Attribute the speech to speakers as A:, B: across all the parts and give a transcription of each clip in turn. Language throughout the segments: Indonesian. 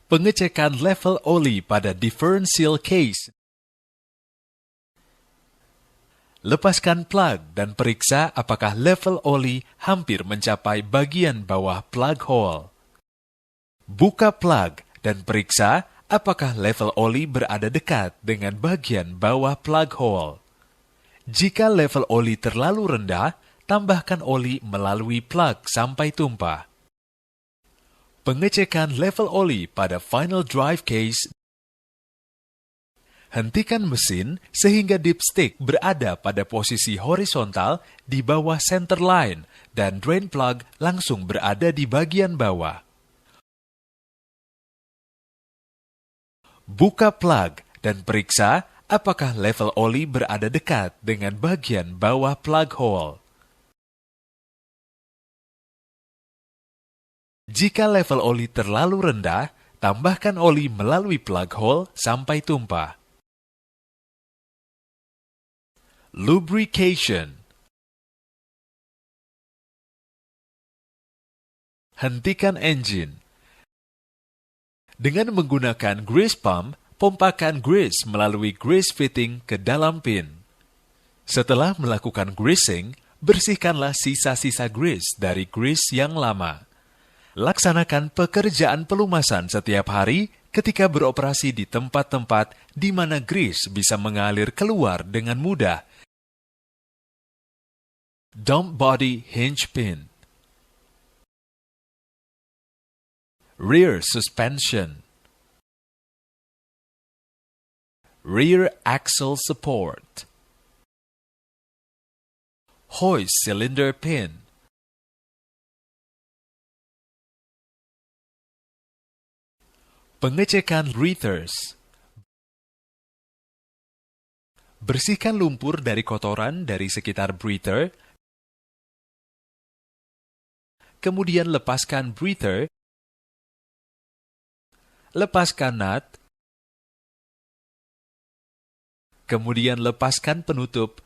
A: Pengecekan level oli pada differential case. Lepaskan plug dan periksa apakah level oli hampir mencapai bagian bawah plug hole. Buka plug dan periksa apakah level oli berada dekat dengan bagian bawah plug hole. Jika level oli terlalu rendah, tambahkan oli melalui plug sampai tumpah. Pengecekan level oli pada final drive case. Hentikan mesin sehingga dipstick berada pada posisi horizontal di bawah center line dan drain plug langsung berada di bagian bawah. Buka plug dan periksa apakah level oli berada dekat dengan bagian bawah plug hole. Jika level oli terlalu rendah, tambahkan oli melalui plug hole sampai tumpah. Lubrication. Hentikan engine. Dengan menggunakan grease pump, pompakan grease melalui grease fitting ke dalam pin. Setelah melakukan greasing, bersihkanlah sisa-sisa grease dari grease yang lama. Laksanakan pekerjaan pelumasan setiap hari ketika beroperasi di tempat-tempat di mana grease bisa mengalir keluar dengan mudah. Dump body hinge pin. Rear suspension. Rear axle support. Hoist cylinder pin. Pengecekan breathers. Bersihkan lumpur dari kotoran dari sekitar breather. Kemudian lepaskan breather. Lepaskan nut. Kemudian lepaskan penutup.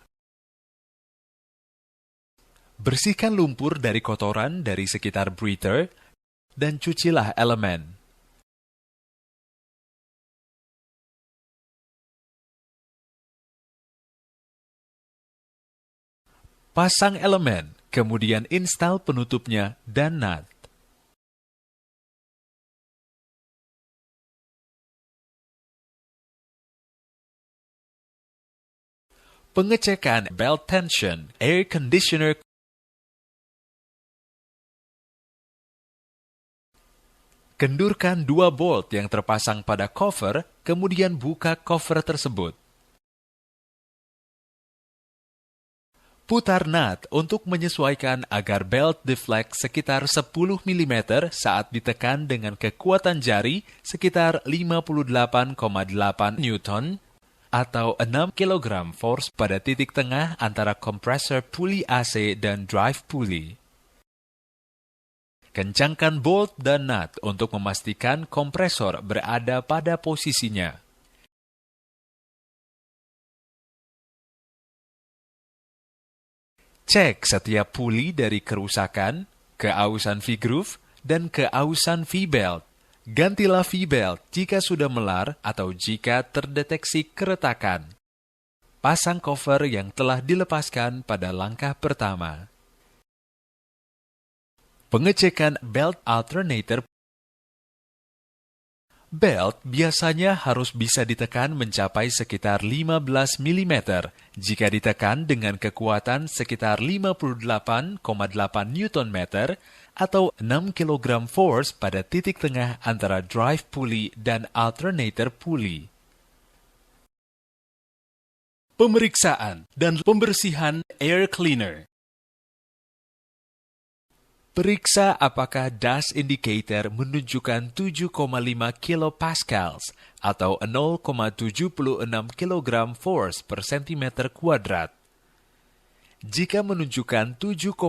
A: Bersihkan lumpur dari kotoran dari sekitar breather dan cucilah elemen. Pasang elemen, kemudian install penutupnya dan nut. Pengecekan belt tension, air conditioner. Kendurkan 2 bolt yang terpasang pada cover, kemudian buka cover tersebut. Putar nut untuk menyesuaikan agar belt deflect sekitar 10 mm saat ditekan dengan kekuatan jari sekitar 58,8 Newton atau 6 kg force pada titik tengah antara kompresor puli AC dan drive pulley. Kencangkan bolt dan nut untuk memastikan kompresor berada pada posisinya. Cek setiap puli dari kerusakan, keausan V-groove, dan keausan V-belt. Gantilah V-belt jika sudah melar atau jika terdeteksi keretakan. Pasang cover yang telah dilepaskan pada langkah pertama. Pengecekan belt alternator. Belt biasanya harus bisa ditekan mencapai sekitar 15 mm jika ditekan dengan kekuatan sekitar 58,8 Nm atau 6 kg force pada titik tengah antara drive pulley dan alternator pulley. Pemeriksaan dan pembersihan air cleaner. Periksa apakah dust indicator menunjukkan 7,5 kPa atau 0,76 kg force per cm kuadrat. Jika menunjukkan 7,5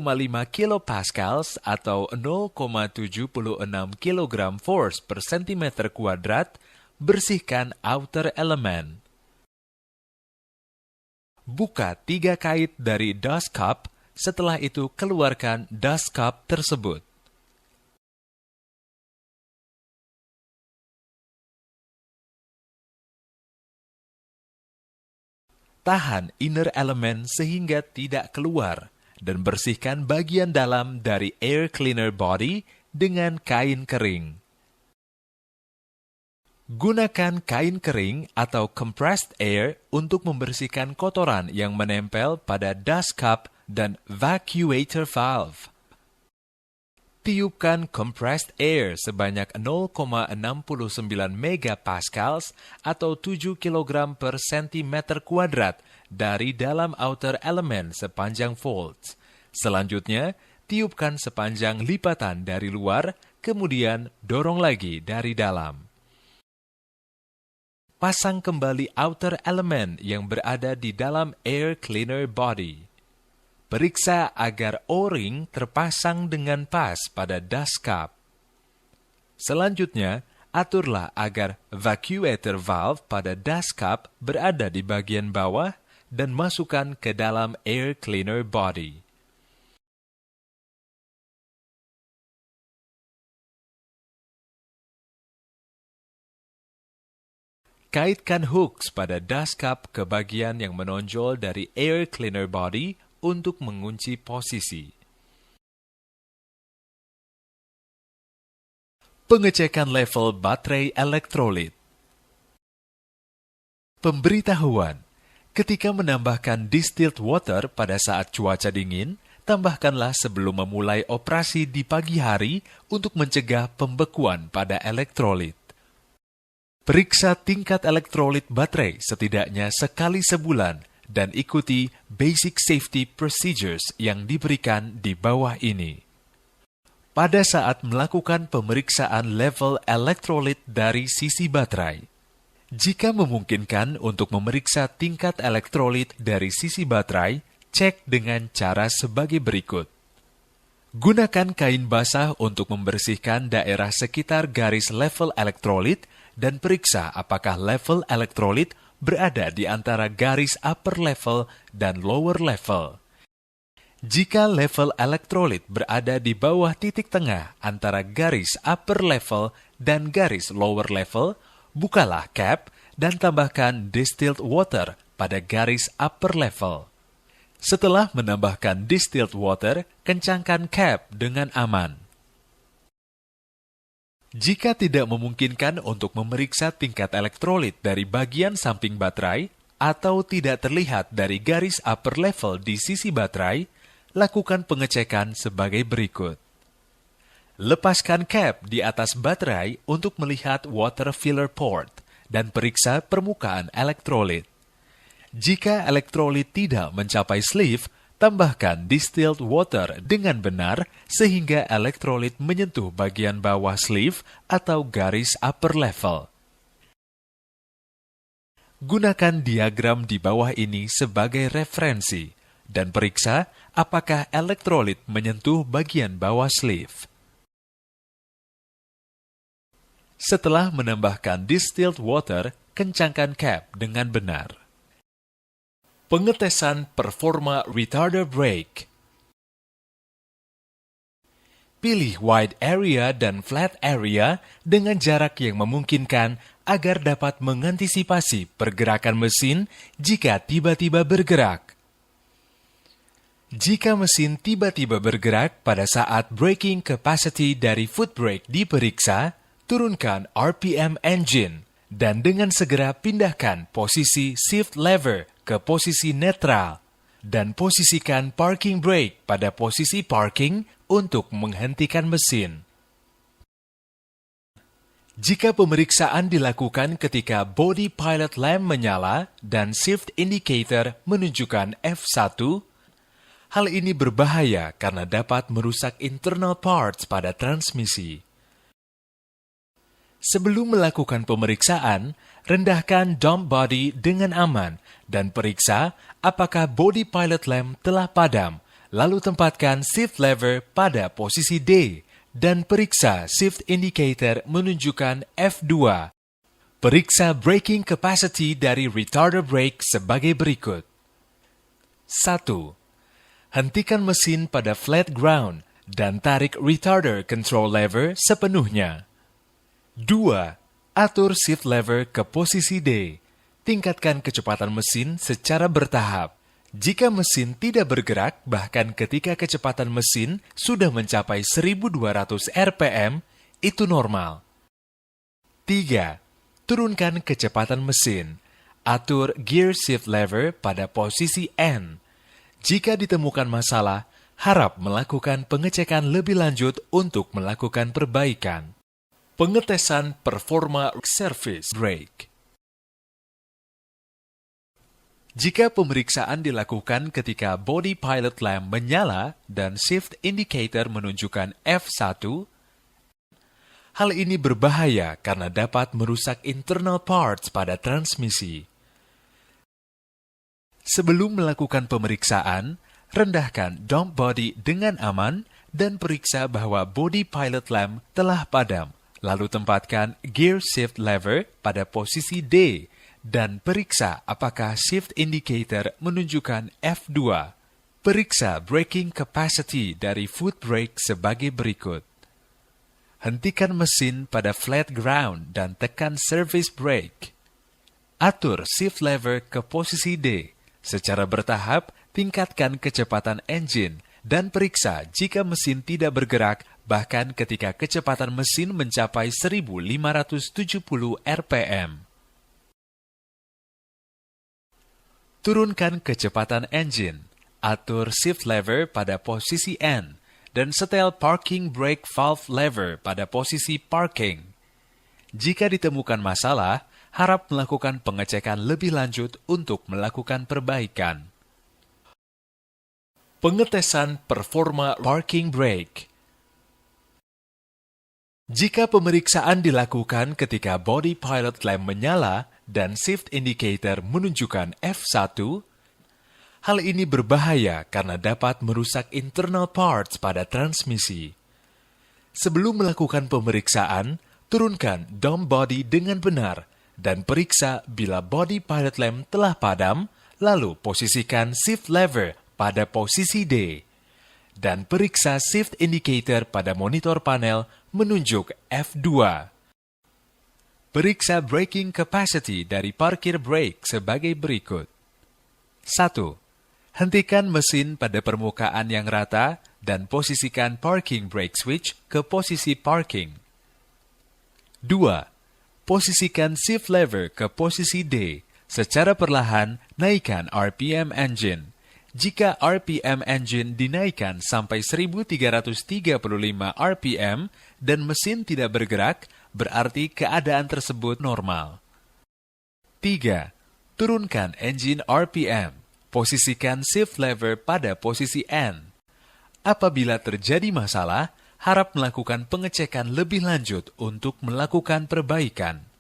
A: kPa atau 0,76 kg force per cm kuadrat, bersihkan outer element. Buka 3 kait dari dust cup. Setelah itu, keluarkan dust cup tersebut. tahan inner element sehingga tidak keluar, dan bersihkan bagian dalam dari air cleaner body dengan kain kering. Gunakan kain kering atau compressed air untuk membersihkan kotoran yang menempel pada dust cup dan vacuator valve. Tiupkan compressed air sebanyak 0,69 megapascals atau 7 kg per centimeter kuadrat dari dalam outer element sepanjang volts. Selanjutnya, tiupkan sepanjang lipatan dari luar, kemudian dorong lagi dari dalam. Pasang kembali outer element yang berada di dalam air cleaner body. Periksa agar O-ring terpasang dengan pas pada dust cup. Selanjutnya, aturlah agar vacuator valve pada dust cup berada di bagian bawah dan masukkan ke dalam air cleaner body. Kaitkan hooks pada dust cup ke bagian yang menonjol dari air cleaner body untuk mengunci posisi. Pengecekan level baterai elektrolit. Pemberitahuan: ketika menambahkan distilled water pada saat cuaca dingin, tambahkanlah sebelum memulai operasi di pagi hari untuk mencegah pembekuan pada elektrolit. Periksa tingkat elektrolit baterai setidaknya sekali sebulan dan ikuti basic safety procedures yang diberikan di bawah ini. Pada saat melakukan pemeriksaan level elektrolit dari sisi baterai, jika memungkinkan untuk memeriksa tingkat elektrolit dari sisi baterai, cek dengan cara sebagai berikut. Gunakan kain basah untuk membersihkan daerah sekitar garis level elektrolit dan periksa apakah level elektrolit berada di antara garis upper level dan lower level. Jika level elektrolit berada di bawah titik tengah antara garis upper level dan garis lower level, bukalah cap dan tambahkan distilled water pada garis upper level. Setelah menambahkan distilled water, kencangkan cap dengan aman. Jika tidak memungkinkan untuk memeriksa tingkat elektrolit dari bagian samping baterai atau tidak terlihat dari garis upper level di sisi baterai, lakukan pengecekan sebagai berikut. Lepaskan cap di atas baterai untuk melihat water filler port dan periksa permukaan elektrolit. Jika elektrolit tidak mencapai sleeve, tambahkan distilled water dengan benar sehingga elektrolit menyentuh bagian bawah sleeve atau garis upper level. Gunakan diagram di bawah ini sebagai referensi dan periksa apakah elektrolit menyentuh bagian bawah sleeve. Setelah menambahkan distilled water, kencangkan cap dengan benar. Pengetesan performa retarder brake. Pilih wide area dan flat area dengan jarak yang memungkinkan agar dapat mengantisipasi pergerakan mesin jika tiba-tiba bergerak. Jika mesin tiba-tiba bergerak pada saat braking capacity dari foot brake diperiksa, turunkan RPM engine dan dengan segera pindahkan posisi shift lever ke posisi netral dan posisikan parking brake pada posisi parking untuk menghentikan mesin. Jika pemeriksaan dilakukan ketika body pilot lamp menyala dan shift indicator menunjukkan F1, hal ini berbahaya karena dapat merusak internal parts pada transmisi. Sebelum melakukan pemeriksaan, rendahkan dump body dengan aman dan periksa apakah body pilot lamp telah padam, lalu tempatkan shift lever pada posisi D dan periksa shift indicator menunjukkan F2. Periksa braking capacity dari retarder brake sebagai berikut. 1. Hentikan mesin pada flat ground dan tarik retarder control lever sepenuhnya. 2. Atur shift lever ke posisi D. tingkatkan kecepatan mesin secara bertahap. Jika mesin tidak bergerak, bahkan ketika kecepatan mesin sudah mencapai 1200 rpm, itu normal. 3. Turunkan kecepatan mesin. Atur gear shift lever pada posisi N. Jika ditemukan masalah, harap melakukan pengecekan lebih lanjut untuk melakukan perbaikan. Pengetesan performa service brake. Jika pemeriksaan dilakukan ketika body pilot lamp menyala dan shift indicator menunjukkan F1, hal ini berbahaya karena dapat merusak internal parts pada transmisi. Sebelum melakukan pemeriksaan, rendahkan dump body dengan aman dan periksa bahwa body pilot lamp telah padam. Lalu tempatkan gear shift lever pada posisi D dan periksa apakah shift indicator menunjukkan F2. Periksa braking capacity dari foot brake sebagai berikut. Hentikan mesin pada flat ground dan tekan service brake. Atur shift lever ke posisi D. Secara bertahap, tingkatkan kecepatan engine dan periksa jika mesin tidak bergerak bahkan ketika kecepatan mesin mencapai 1570 rpm. Turunkan kecepatan engine, atur shift lever pada posisi N, dan setel parking brake valve lever pada posisi parking. Jika ditemukan masalah, harap melakukan pengecekan lebih lanjut untuk melakukan perbaikan. Pengetesan performa parking brake. Jika pemeriksaan dilakukan ketika body pilot lamp menyala dan shift indicator menunjukkan F1, hal ini berbahaya karena dapat merusak internal parts pada transmisi. Sebelum melakukan pemeriksaan, turunkan dump body dengan benar dan periksa bila body pilot lamp telah padam, lalu posisikan shift lever pada posisi D. Dan periksa shift indicator pada monitor panel menunjuk F2. Periksa braking capacity dari parkir brake sebagai berikut. 1. Hentikan mesin pada permukaan yang rata dan posisikan parking brake switch ke posisi parking. 2. Posisikan shift lever ke posisi D. Secara perlahan, naikkan RPM engine. Jika RPM engine dinaikkan sampai 1335 RPM dan mesin tidak bergerak, berarti keadaan tersebut normal. 3. Turunkan engine RPM. Posisikan shift lever pada posisi N. Apabila terjadi masalah, harap melakukan pengecekan lebih lanjut untuk melakukan perbaikan.